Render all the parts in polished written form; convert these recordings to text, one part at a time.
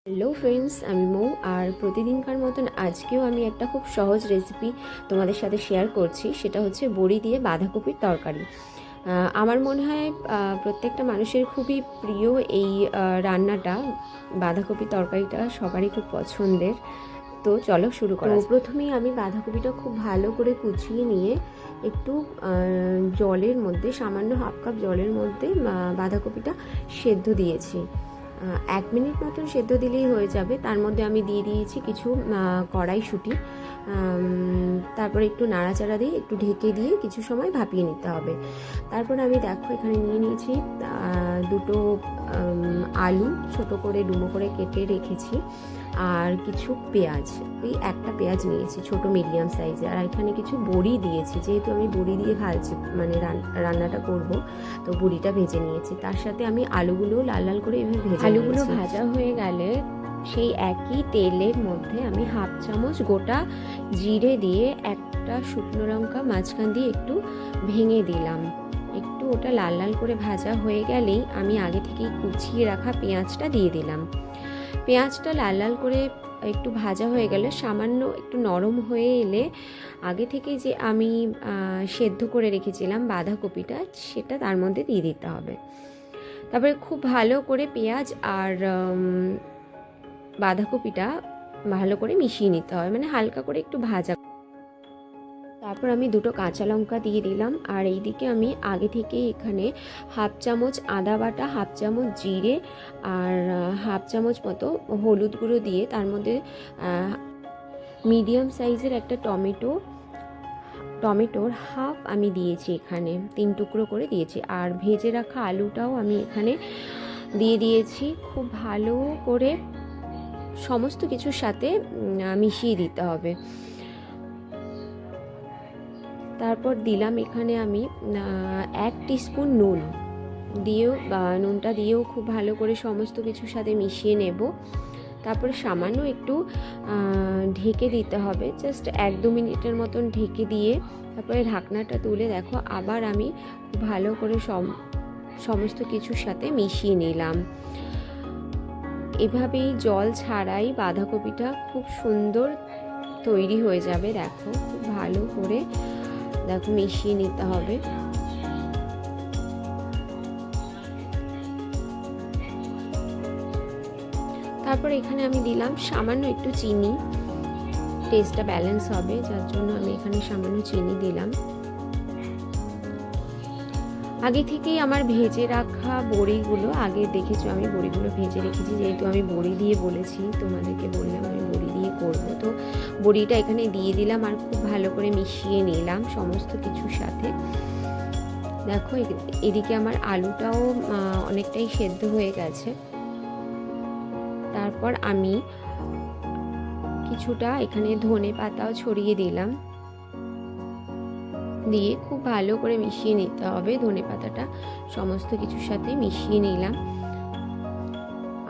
Hello friends, আমি মৌ। আর প্রতিদিনকার মতন আজকেও আমি একটা খুব সহজ রেসিপি তোমাদের সাথে শেয়ার করছি। সেটা হচ্ছে বড়ি দিয়ে বাঁধাকপির তরকারি। আমার মনে হয় প্রত্যেকটা মানুষের খুবই প্রিয় এই রান্নাটা। বাঁধাকপির তরকারিটা সবারই খুব পছন্দের। তো চলো শুরু করা যাক। প্রথমেই আমি বাঁধাকপিটা খুব ভালো করে কুচিয়ে নিয়ে একটু জলের মধ্যে, সামান্য হাফ কাপ জলের মধ্যে বাঁধাকপিটা সেদ্ধ দিয়েছি। 1 মিনিট মতন সেদ্ধ দিলেই হয়ে যাবে। তার মধ্যে আমি দিয়ে দিয়েছি কিছু কড়াইশুঁটি। তারপরে একটু নাড়াচাড়া দিয়ে একটু ঢেকে দিয়ে কিছু সময় ভাপিয়ে নিতে হবে। তারপরে আমি দেখো এখানে নিয়ে নিয়েছি দুটো আলু ছোট করে ডুমো করে কেটে রেখেছি, আর কিছু পেঁয়াজ, ওই একটা পেঁয়াজ নিয়েছি ছোট মিডিয়াম সাইজে। আর এখানে কিছু বড়ি দিয়েছি, যেহেতু আমি বড়ি দিয়ে ভাজছি, মানে রান্নাটা করব, তো বড়িটা ভেজে নিয়েছি। তার সাথে আমি আলুগুলো লাল লাল করে এভাবে ভেজে আলুগুলো ভাজা হয়ে গেলে সেই একই তেলের মধ্যে আমি হাফ চামচ গোটা জিরে দিয়ে একটা শুকনো লঙ্কা মাঝখান দিয়ে একটু ভেঙে দিলাম। একটু ওটা লাল লাল করে ভাজা হয়ে গেলেই আমি আগে থেকেই কুচিয়ে রাখা পেঁয়াজটা দিয়ে দিলাম। পেঁয়াজটা লাল লাল করে একটু ভাজা হয়ে গেলে, সামান্য একটু নরম হয়ে এলে আগে থেকে যে আমি সেদ্ধ করে রেখেছিলাম বাঁধাকপিটা, সেটা তার মধ্যে দিয়ে দিতে হবে। তারপরে খুব ভালো করে পেঁয়াজ আর বাঁধাকপিটা ভালো করে মিশিয়ে নিতে হবে, মানে হালকা করে একটু ভাজা। তারপর আমি দুটো কাঁচা লঙ্কা দিয়ে দিলাম। আর এইদিকে আমি আগে থেকেই এখানে হাফ চামচ আদা বাটা, হাফ চামচ জিরে আর হাফ চামচ মতো হলুদ গুঁড়ো দিয়ে তার মধ্যে মিডিয়াম সাইজের একটা টমেটোর হাফ আমি দিয়েছি, এখানে 3 টুকরো করে দিয়েছি। আর ভেজে রাখা আলুটাও আমি এখানে দিয়ে দিয়েছি। খুব ভালো করে সমস্ত কিছুর সাথে মিশিয়ে দিতে হবে। তারপর দিলাম এখানে আমি 1 টিস্পুন নুন নুনটা দিয়েও খুব ভালো করে সমস্ত কিছুর সাথে মিশিয়ে নেব। তারপরে সামান্য একটু ঢেকে দিতে হবে, জাস্ট 1-2 মিনিটের মতন ঢেকে দিয়ে তারপরে ঢাকনাটা তুলে দেখো আবার আমি খুব ভালো করে সমস্ত কিছুর সাথে মিশিয়ে নিলাম। এভাবেই জল ছাড়াই বাঁধাকপিটা খুব সুন্দর তৈরি হয়ে যাবে। দেখো খুব ভালো করে মিশিয়ে নিতে হবে। তারপর এখানে আমি দিলাম সামান্য একটু চিনি, টেস্টটা ব্যালেন্স হবে, যার জন্য আমি এখানে সামান্য চিনি দিলাম। আগে থেকেই আমার ভেজে রাখা বড়িগুলো, আগে দেখেছো আমি বড়িগুলো ভেজে রেখেছি, যেহেতু আমি বড়ি দিয়ে বলেছি, তোমাদেরকে বললাম আমি বড়ি দিয়ে করব, তো বড়িটা এখানে দিয়ে দিলাম আর খুব ভালো করে মিশিয়ে নিলাম সমস্ত কিছুর সাথে। দেখো এদিকে আমার আলুটাও অনেকটাই সেদ্ধ হয়ে গেছে। তারপর আমি কিছুটা এখানে ধনে পাতাও ছড়িয়ে দিলাম, দিয়ে খুব ভালো করে মিশিয়ে নিতে হবে। ধনে পাতাটা সমস্ত কিছুর সাথে মিশিয়ে নিলাম।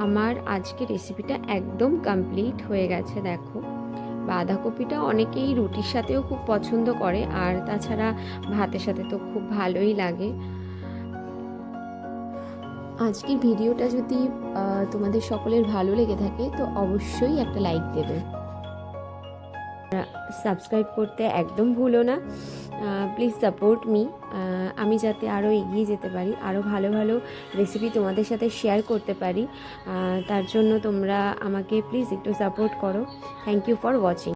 আমার আজকে রেসিপিটা একদম কমপ্লিট হয়ে গেছে। দেখো বাঁধাকপিটা অনেকেই রুটির সাথেও খুব পছন্দ করে, আর তাছাড়া ভাতের সাথে তো খুব ভালোই লাগে। আজকের ভিডিওটা যদি তোমাদের সকলের ভালো লেগে থাকে তো অবশ্যই একটা লাইক দেবে, সাবস্ক্রাইব করতে একদম ভুলো না। প্লিজ সাপোর্ট মি, আমি যাতে আরও এগিয়ে যেতে পারি, আরও ভালো ভালো রেসিপি তোমাদের সাথে শেয়ার করতে পারি। তার জন্য তোমরা আমাকে প্লিজ একটু সাপোর্ট করো। Thank you for watching.